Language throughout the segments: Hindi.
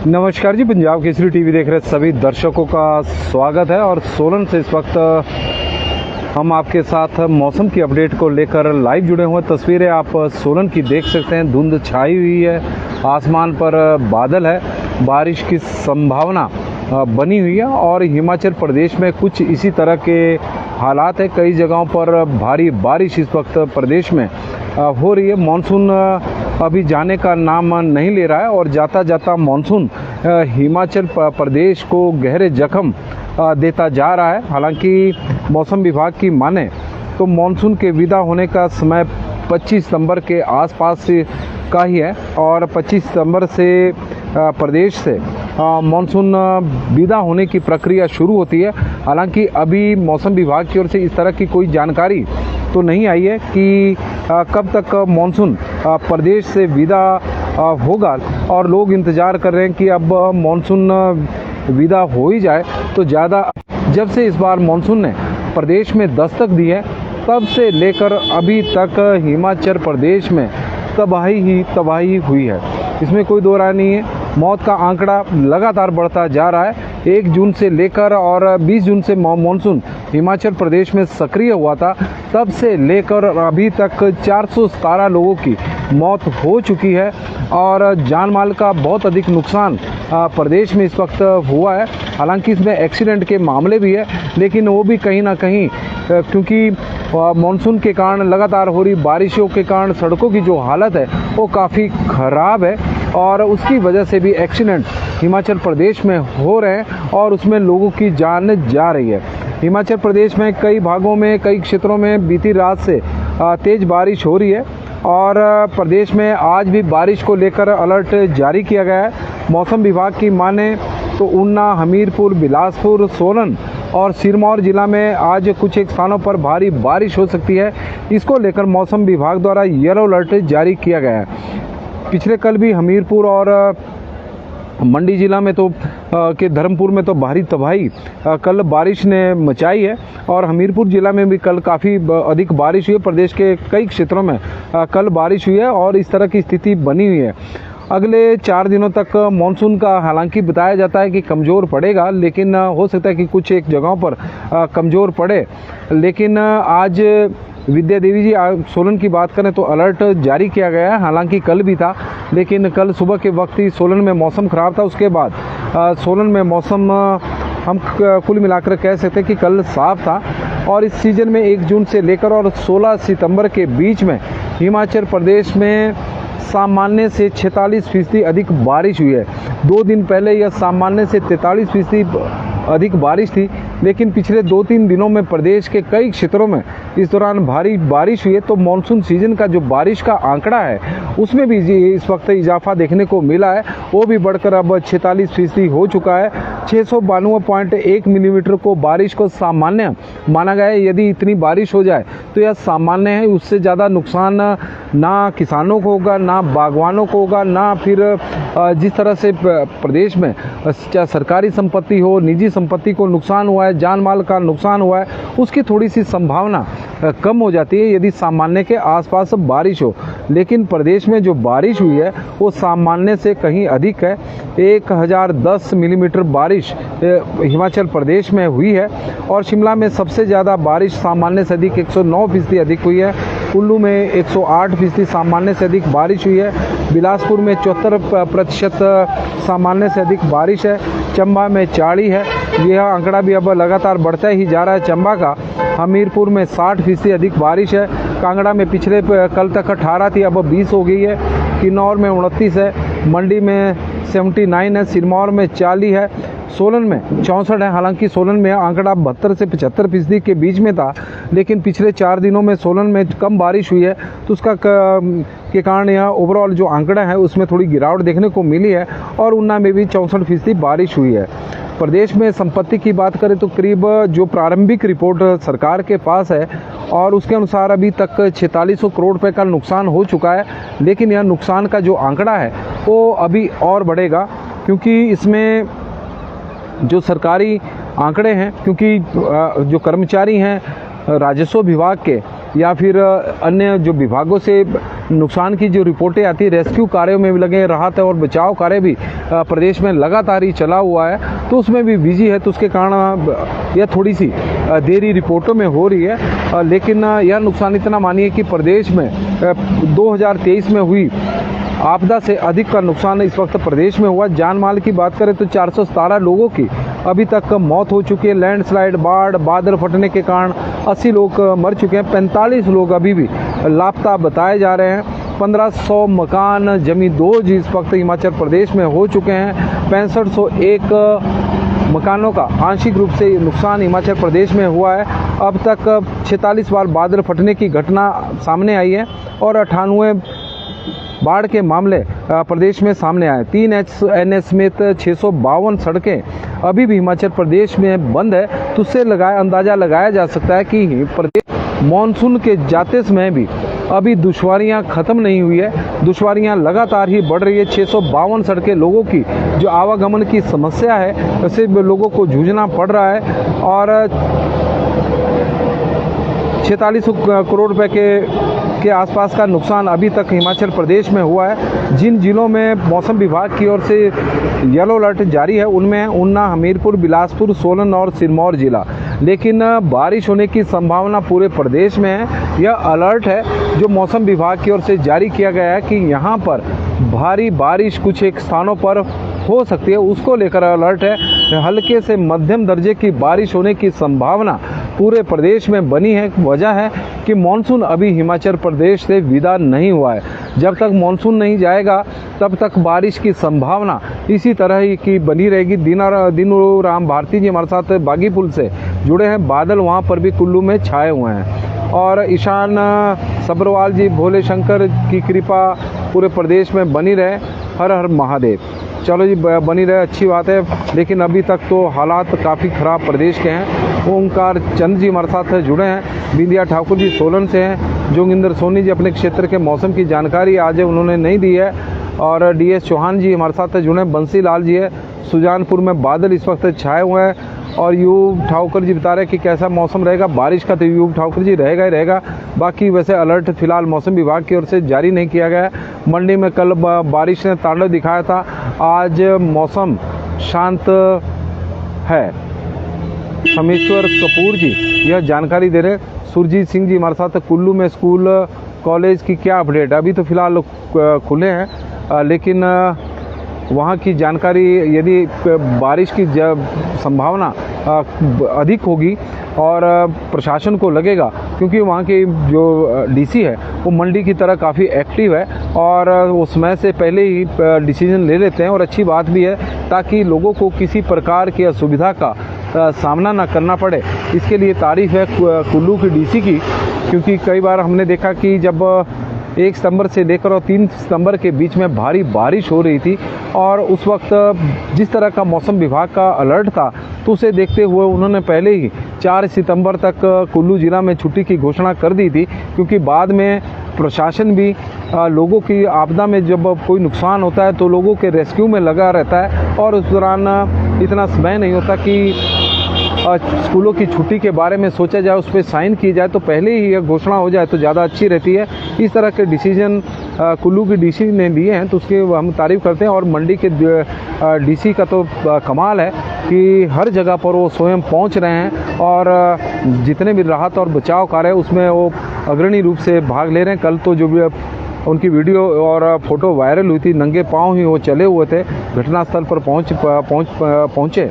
नमस्कार जी, पंजाब केसरी टीवी देख रहे सभी दर्शकों का स्वागत है। और सोलन से इस वक्त हम आपके साथ मौसम की अपडेट को लेकर लाइव जुड़े हुए। तस्वीरें आप सोलन की देख सकते हैं। धुंध छाई हुई है, आसमान पर बादल है, बारिश की संभावना बनी हुई है। और हिमाचल प्रदेश में कुछ इसी तरह के हालात है। कई जगहों पर भारी बारिश इस वक्त प्रदेश में हो रही है। मानसून अभी जाने का नाम नहीं ले रहा है और जाता जाता मानसून हिमाचल प्रदेश को गहरे जख्म देता जा रहा है। हालांकि मौसम विभाग की माने तो मानसून के विदा होने का समय 25 सितंबर के आसपास का ही है और 25 सितंबर से प्रदेश से मानसून विदा होने की प्रक्रिया शुरू होती है। हालांकि अभी मौसम विभाग की ओर से इस तरह की कोई जानकारी तो नहीं आई है कि कब तक मानसून प्रदेश से विदा होगा। और लोग इंतज़ार कर रहे हैं कि अब मानसून विदा हो ही जाए तो ज़्यादा। जब से इस बार मानसून ने प्रदेश में दस्तक दी है तब से लेकर अभी तक हिमाचल प्रदेश में तबाही ही तबाही हुई है, इसमें कोई दो राय नहीं है। मौत का आंकड़ा लगातार बढ़ता जा रहा है। 1 जून से लेकर और 20 जून से मानसून हिमाचल प्रदेश में सक्रिय हुआ था, तब से लेकर अभी तक 417 लोगों की मौत हो चुकी है और जान माल का बहुत अधिक नुकसान प्रदेश में इस वक्त हुआ है। हालांकि इसमें एक्सीडेंट के मामले भी है, लेकिन वो भी कहीं ना कहीं क्योंकि मानसून के कारण लगातार हो रही बारिशों के कारण सड़कों की जो हालत है वो काफ़ी ख़राब है और उसकी वजह से भी एक्सीडेंट हिमाचल प्रदेश में हो रहे हैं और उसमें लोगों की जान जा रही है। हिमाचल प्रदेश में कई भागों में, कई क्षेत्रों में बीती रात से तेज़ बारिश हो रही है और प्रदेश में आज भी बारिश को लेकर अलर्ट जारी किया गया है। मौसम विभाग की माने तो ऊना, हमीरपुर, बिलासपुर, सोलन और सिरमौर जिला में आज कुछ एक स्थानों पर भारी बारिश हो सकती है। इसको लेकर मौसम विभाग द्वारा येलो अलर्ट जारी किया गया है। पिछले कल भी हमीरपुर और मंडी जिला में तो के धर्मपुर में तो भारी तबाही कल बारिश ने मचाई है और हमीरपुर जिला में भी कल काफ़ी अधिक बारिश हुई है। प्रदेश के कई क्षेत्रों में कल बारिश हुई है और इस तरह की स्थिति बनी हुई है। अगले 4 दिनों तक मानसून का हालांकि बताया जाता है कि कमज़ोर पड़ेगा, लेकिन हो सकता है कि कुछ एक जगहों पर कमज़ोर पड़े। लेकिन आज विद्या देवी जी सोलन की बात करें तो अलर्ट जारी किया गया है। हालांकि कल भी था, लेकिन कल सुबह के वक्त ही सोलन में मौसम ख़राब था। उसके बाद सोलन में मौसम हम कुल मिलाकर कह सकते हैं कि कल साफ था। और इस सीज़न में 1 जून से लेकर और 16 सितंबर के बीच में हिमाचल प्रदेश में सामान्य से 46% अधिक बारिश हुई है। 2 दिन पहले यह सामान्य से 43% अधिक बारिश थी, लेकिन पिछले 2-3 दिनों में प्रदेश के कई क्षेत्रों में इस दौरान भारी बारिश हुई है। तो मानसून सीजन का जो बारिश का आंकड़ा है उसमें भी इस वक्त इजाफा देखने को मिला है, वो भी बढ़कर अब 46% हो चुका है। 692.1 मिलीमीटर को बारिश को सामान्य माना गया है। यदि इतनी बारिश हो जाए तो यह सामान्य है, उससे ज़्यादा नुकसान ना किसानों को होगा, ना बागवानों को होगा, ना फिर जिस तरह से प्रदेश में चाहे सरकारी संपत्ति हो, निजी संपत्ति को नुकसान हुआ है, जान माल का नुकसान हुआ है, उसकी थोड़ी सी संभावना कम हो जाती है यदि सामान्य के आसपास बारिश हो। लेकिन प्रदेश में जो बारिश हुई है वो सामान्य से कहीं अधिक है। 1010 मिलीमीटर बारिश हिमाचल प्रदेश में हुई है और शिमला में सबसे ज़्यादा बारिश सामान्य से अधिक 109% अधिक हुई है। कुल्लू में 108% सामान्य से अधिक बारिश हुई है। बिलासपुर में 74% सामान्य से अधिक बारिश है। चंबा में 40 है। यह आंकड़ा भी अब लगातार बढ़ता ही जा रहा है चंबा का। हमीरपुर में 60% अधिक बारिश है। कांगड़ा में पिछले कल तक 18 थी, अब 20 हो गई है। किन्नौर में 29 है। मंडी में 79 है। सिरमौर में 40 है। सोलन में 64 है। हालांकि सोलन में आंकड़ा 72 से 75% के बीच में था, लेकिन पिछले 4 दिनों में सोलन में कम बारिश हुई है तो उसका के कारण यह ओवरऑल जो आंकड़ा है उसमें थोड़ी गिरावट देखने को मिली है। और ऊना में भी 64% बारिश हुई है। प्रदेश में संपत्ति की बात करें तो करीब जो प्रारंभिक रिपोर्ट सरकार के पास है और उसके अनुसार अभी तक 4600 करोड़ रुपए का नुकसान हो चुका है। लेकिन यह नुकसान का जो आंकड़ा है वो अभी और बढ़ेगा, क्योंकि इसमें जो सरकारी आंकड़े हैं, क्योंकि जो कर्मचारी हैं राजस्व विभाग के या फिर अन्य जो विभागों से नुकसान की जो रिपोर्टें आती है, रेस्क्यू कार्यों में भी लगे, राहत और बचाव कार्य भी प्रदेश में लगातार ही चला हुआ है, तो उसमें भी बिजी है। तो उसके कारण यह थोड़ी सी देरी रिपोर्टों में हो रही है। लेकिन यह नुकसान इतना मानिए कि प्रदेश में 2023 में हुई आपदा से अधिक का नुकसान इस वक्त प्रदेश में हुआ। जान माल की बात करें तो 417 लोगों की अभी तक मौत हो चुकी है। लैंडस्लाइड, बाढ़, बादल फटने के कारण 80 लोग मर चुके हैं। 45 लोग अभी भी लापता बताए जा रहे हैं। 1500 मकान, जमींदोज इस वक्त हिमाचल प्रदेश में हो चुके हैं। 6501 मकानों का आंशिक रूप से नुकसान हिमाचल प्रदेश में हुआ है। अब तक 46 बार बादल फटने की घटना सामने आई है और 98 बाढ़ के मामले प्रदेश में सामने आए। 3 NH समेत 652 सड़कें अभी भी हिमाचल प्रदेश में बंद है। तो उससे अंदाजा लगाया जा सकता है कि प्रदेश मानसून के जाते समय भी अभी दुश्वारियां खत्म नहीं हुई है, दुश्वारियां लगातार ही बढ़ रही है। 652 सड़कें, लोगों की जो आवागमन की समस्या है उससे लोगों को जूझना पड़ रहा है और 46 करोड़ रुपए के आसपास का नुकसान अभी तक हिमाचल प्रदेश में हुआ है। जिन जिलों में मौसम विभाग की ओर से येलो अलर्ट जारी है उनमें ऊना, हमीरपुर, बिलासपुर, सोलन और सिरमौर जिला। लेकिन बारिश होने की संभावना पूरे प्रदेश में है। यह अलर्ट है जो मौसम विभाग की ओर से जारी किया गया है कि यहाँ पर भारी बारिश कुछ एक स्थानों पर हो सकती है, उसको लेकर अलर्ट है। हल्के से मध्यम दर्जे की बारिश होने की संभावना पूरे प्रदेश में बनी है। वजह है कि मानसून अभी हिमाचल प्रदेश से विदा नहीं हुआ है। जब तक मानसून नहीं जाएगा तब तक बारिश की संभावना इसी तरह ही की बनी रहेगी। दिनू राम भारती जी हमारे साथ बागी पुल से जुड़े हैं। बादल वहाँ पर भी कुल्लू में छाए हुए हैं और ईशान सब्रवाल जी, भोले शंकर की कृपा पूरे प्रदेश में बनी रहे। हर हर महादेव। चलो जी, बनी रहे, अच्छी बात है। लेकिन अभी तक तो हालात काफ़ी ख़राब प्रदेश के हैं। ओंकार चंद जी हमारे साथ जुड़े हैं। बिंदिया ठाकुर जी सोलन से हैं। जोगिंदर सोनी जी अपने क्षेत्र के मौसम की जानकारी आज उन्होंने नहीं दी है। और DS चौहान जी हमारे साथ जुड़े हैं। बंसी लाल जी है। सुजानपुर में बादल इस वक्त छाए हुए हैं और यूब ठाकुर जी बता रहे हैं कि कैसा मौसम रहेगा। बारिश का तो यूब ठाकुर जी रहेगा ही रहेगा। बाकी वैसे अलर्ट फिलहाल मौसम विभाग की ओर से जारी नहीं किया गया है। मंडी में कल बारिश ने तांडव दिखाया था, आज मौसम शांत है। समेश्वर कपूर जी यह जानकारी दे रहे। सुरजीत सिंह जी हमारे साथ कुल्लू में स्कूल कॉलेज की क्या अपडेट। अभी तो फिलहाल खुले हैं, लेकिन वहाँ की जानकारी, यदि बारिश की संभावना अधिक होगी और प्रशासन को लगेगा, क्योंकि वहाँ की जो DC है वो मंडी की तरह काफ़ी एक्टिव है और वो समय से पहले ही डिसीजन ले लेते हैं और अच्छी बात भी है, ताकि लोगों को किसी प्रकार की असुविधा का सामना ना करना पड़े। इसके लिए तारीफ है कुल्लू की DC की, क्योंकि कई बार हमने देखा कि जब 1 सितंबर से लेकर और 3 सितंबर के बीच में भारी बारिश हो रही थी और उस वक्त जिस तरह का मौसम विभाग का अलर्ट था, तो उसे देखते हुए उन्होंने पहले ही 4 सितंबर तक कुल्लू जिला में छुट्टी की घोषणा कर दी थी। क्योंकि बाद में प्रशासन भी लोगों की आपदा में जब कोई नुकसान होता है तो लोगों के रेस्क्यू में लगा रहता है और उस दौरान इतना समय नहीं होता कि स्कूलों की छुट्टी के बारे में सोचा जाए, उस पर साइन की जाए, तो पहले ही यह घोषणा हो जाए तो ज़्यादा अच्छी रहती है। इस तरह के डिसीजन कुल्लू की DC ने लिए हैं तो उसकी हम तारीफ़ करते हैं। और मंडी के DC का तो कमाल है कि हर जगह पर वो स्वयं पहुंच रहे हैं और जितने भी राहत और बचाव कार्य है उसमें वो अग्रणी रूप से भाग ले रहे हैं। कल तो जो भी उनकी वीडियो और फोटो वायरल हुई थी, नंगे पाँव ही वो चले हुए थे, घटनास्थल पर पहुँचे।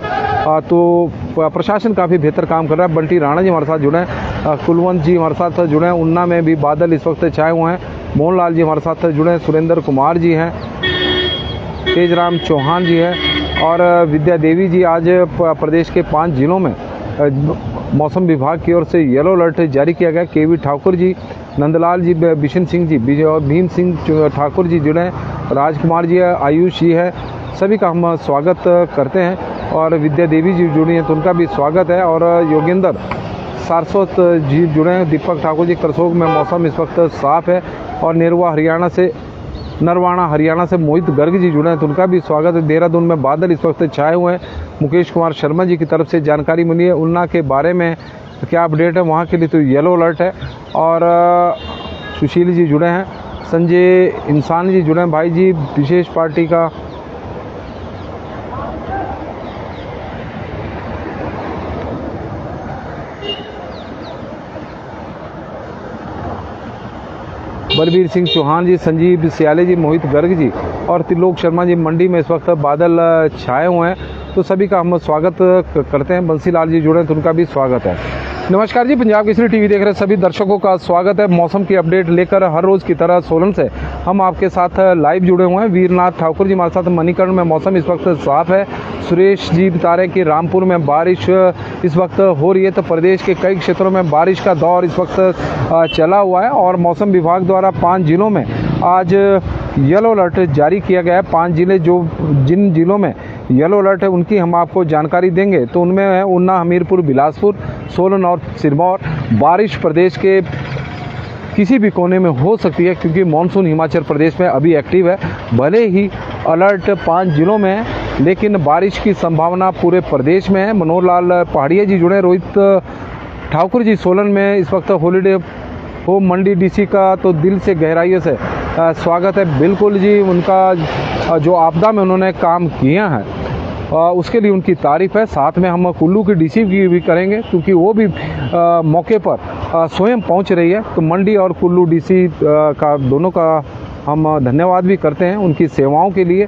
तो प्रशासन काफ़ी बेहतर काम कर रहा है। बंटी राणा जी हमारे साथ जुड़े हैं। कुलवंत जी हमारे साथ जुड़े हैं। ऊना में भी बादल इस वक्त छाए हुए हैं। मोहन लाल जी हमारे साथ जुड़े हैं। सुरेंद्र कुमार जी हैं। तेजराम चौहान जी हैं और विद्या देवी जी। आज प्रदेश के 5 जिलों में मौसम विभाग की ओर से येलो अलर्ट जारी किया गया। KV ठाकुर जी, नंदलाल जी, बिशन सिंह जी और भीम सिंह ठाकुर जी जुड़े हैं। राजकुमार जी है, आयुष जी है, सभी का हम स्वागत करते हैं। और विद्या देवी जी जुड़ी हैं तो उनका भी स्वागत है। और योगेंद्र सारस्वत जी जुड़े हैं। दीपक ठाकुर जी, करसोग में मौसम इस वक्त साफ है। और नरवाना हरियाणा से मोहित गर्ग जी जुड़े हैं तो उनका भी स्वागत है। देहरादून में बादल इस वक्त छाए हुए हैं। मुकेश कुमार शर्मा जी की तरफ से जानकारी मिली है। ऊना के बारे में तो क्या अपडेट है वहाँ के लिए, तो येलो अलर्ट है। और सुशील जी जुड़े हैं, संजय इंसान जी जुड़े हैं, भाई जी विशेष पार्टी का बलबीर सिंह चौहान जी, संजीव सियाले जी, मोहित गर्ग जी और त्रिलोक शर्मा जी। मंडी में इस वक्त बादल छाए हुए हैं, तो सभी का हम स्वागत करते हैं। बंसीलाल जी जुड़े हैं तो उनका भी स्वागत है। नमस्कार जी, पंजाब केसरी टीवी देख रहे सभी दर्शकों का स्वागत है। मौसम की अपडेट लेकर हर रोज़ की तरह सोलन से हम आपके साथ लाइव जुड़े हुए हैं। वीरनाथ ठाकुर जी हमारे साथ। मणिकर्ण में मौसम इस वक्त साफ है। सुरेश जी बता रहे हैं कि रामपुर में बारिश इस वक्त हो रही है, तो प्रदेश के कई क्षेत्रों में बारिश का दौर इस वक्त चला हुआ है। और मौसम विभाग द्वारा 5 जिलों में आज येलो अलर्ट जारी किया गया है। 5 जिले जिन जिलों में येलो अलर्ट है उनकी हम आपको जानकारी देंगे। तो उनमें है ऊना, हमीरपुर, बिलासपुर, सोलन और सिरमौर। बारिश प्रदेश के किसी भी कोने में हो सकती है क्योंकि मानसून हिमाचल प्रदेश में अभी एक्टिव है। भले ही अलर्ट 5 जिलों में है, लेकिन बारिश की संभावना पूरे प्रदेश में है। मनोहर लाल पहाड़िया जी जुड़े। रोहित ठाकुर जी सोलन में इस वक्त हॉलीडे हो मंडी डीसी का तो दिल से गहराइयों से स्वागत है। बिल्कुल जी, उनका जो आपदा में उन्होंने काम किया है उसके लिए उनकी तारीफ़ है। साथ में हम कुल्लू की डीसी की भी करेंगे क्योंकि वो भी मौके पर स्वयं पहुंच रही है। तो मंडी और कुल्लू डीसी का दोनों का हम धन्यवाद भी करते हैं उनकी सेवाओं के लिए।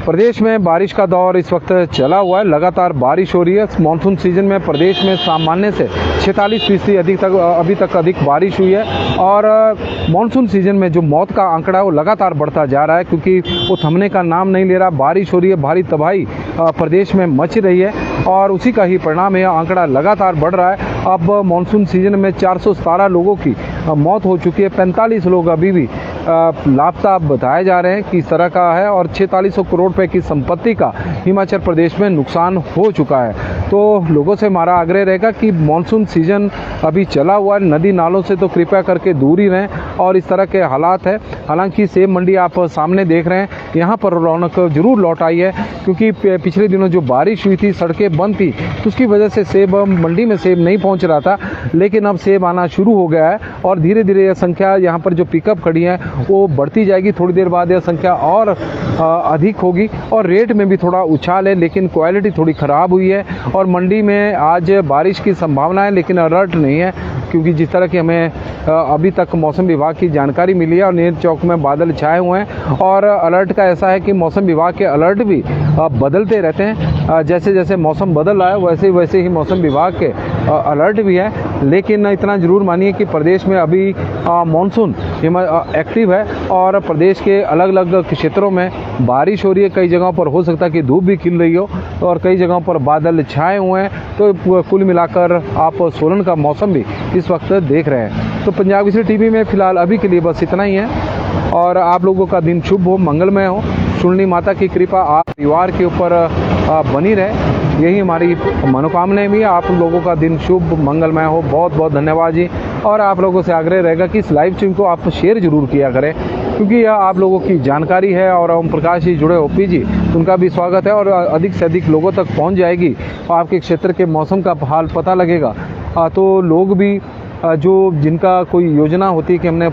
प्रदेश में बारिश का दौर इस वक्त चला हुआ है, लगातार बारिश हो रही है। मानसून सीजन में प्रदेश में सामान्य से 46% अभी तक अधिक बारिश हुई है। और मानसून सीजन में जो मौत का आंकड़ा है वो लगातार बढ़ता जा रहा है क्योंकि वो थमने का नाम नहीं ले रहा। बारिश हो रही है, भारी तबाही प्रदेश में मच रही है और उसी का ही परिणाम है, आंकड़ा लगातार बढ़ रहा है। अब मानसून सीजन में 417 लोगों की मौत हो चुकी है। 45 लोग अभी भी लापता बताए जा रहे हैं कि इस तरह का है। और 4600 करोड़ रुपए की संपत्ति का हिमाचल प्रदेश में नुकसान हो चुका है। तो लोगों से हमारा आग्रह रहेगा कि मानसून सीजन अभी चला हुआ है, नदी नालों से तो कृपया करके दूर ही रहें। और इस तरह के हालात है। हालांकि सेब मंडी आप सामने देख रहे हैं, यहाँ पर रौनक जरूर लौट आई है क्योंकि पिछले दिनों जो बारिश हुई थी, सड़कें बंद थी, तो उसकी वजह से सेब मंडी में सेब नहीं पहुँच रहा था। लेकिन अब सेब आना शुरू हो गया है और धीरे धीरे यह संख्या यहाँ पर जो पिकअप खड़ी है वो बढ़ती जाएगी। थोड़ी देर बाद यह संख्या और अधिक होगी और रेट में भी थोड़ा उछाल है, लेकिन क्वालिटी थोड़ी ख़राब हुई है। और मंडी में आज बारिश की संभावना है लेकिन अलर्ट नहीं है क्योंकि जिस तरह की हमें अभी तक मौसम विभाग की जानकारी मिली है और नेर चौक में बादल छाए हुए हैं। और अलर्ट का ऐसा है कि मौसम विभाग के अलर्ट भी बदलते रहते हैं। जैसे जैसे मौसम बदल रहा है वैसे ही मौसम विभाग के अलर्ट भी है। लेकिन इतना ज़रूर मानिए कि प्रदेश में अभी मानसून एक्टिव है और प्रदेश के अलग अलग क्षेत्रों में बारिश हो रही है। कई जगहों पर हो सकता है कि धूप भी खिल रही हो और कई जगहों पर बादल छाए हुए हैं। तो कुल मिलाकर आप सोलन का मौसम भी इस वक्त देख रहे हैं। तो पंजाब केसरी टीवी में फिलहाल अभी के लिए बस इतना ही है और आप लोगों का दिन शुभ हो, मंगलमय हो। शुरणी माता की कृपा आप परिवार के ऊपर बनी रहे, यही हमारी मनोकामनाएं भी। आप लोगों का दिन शुभ मंगलमय हो। बहुत बहुत धन्यवाद जी। और आप लोगों से आग्रह रहेगा कि इस लाइव स्ट्रीम को आप शेयर जरूर किया करें क्योंकि यह आप लोगों की जानकारी है। और ओम प्रकाश जी जुड़े ओपी जी, उनका भी स्वागत है और अधिक से अधिक लोगों तक पहुंच जाएगी और आपके क्षेत्र के मौसम का हाल पता लगेगा। तो लोग भी जो जिनका कोई योजना होती है कि हमने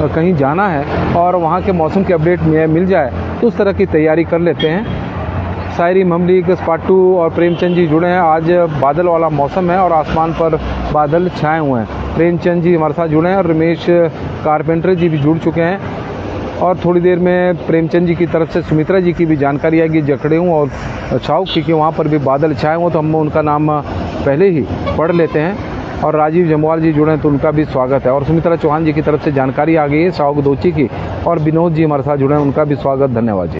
कहीं जाना है और वहाँ के मौसम की अपडेट मिल जाए तो उस तरह की तैयारी कर लेते हैं। शायरी ममलिक पाटू और प्रेमचंद जी जुड़े हैं। आज बादल वाला मौसम है और आसमान पर बादल छाए हुए हैं। प्रेमचंद जी हमारे साथ जुड़े हैं और रमेश कारपेंटर जी भी जुड़ चुके हैं। और थोड़ी देर में प्रेमचंद जी की तरफ से सुमित्रा जी की भी जानकारी आएगी जखड़ेहूँ और छाऊ, क्योंकि वहाँ पर भी बादल छाए हुए, तो हम उनका नाम पहले ही पढ़ लेते हैं। और राजीव जमवाल जी जुड़े हैं तो उनका भी स्वागत है। और सुमित्रा चौहान जी की तरफ से जानकारी आ गई है साउग दोची की। और विनोद जी हमारे साथ जुड़े हैं, उनका भी स्वागत, धन्यवाद जी।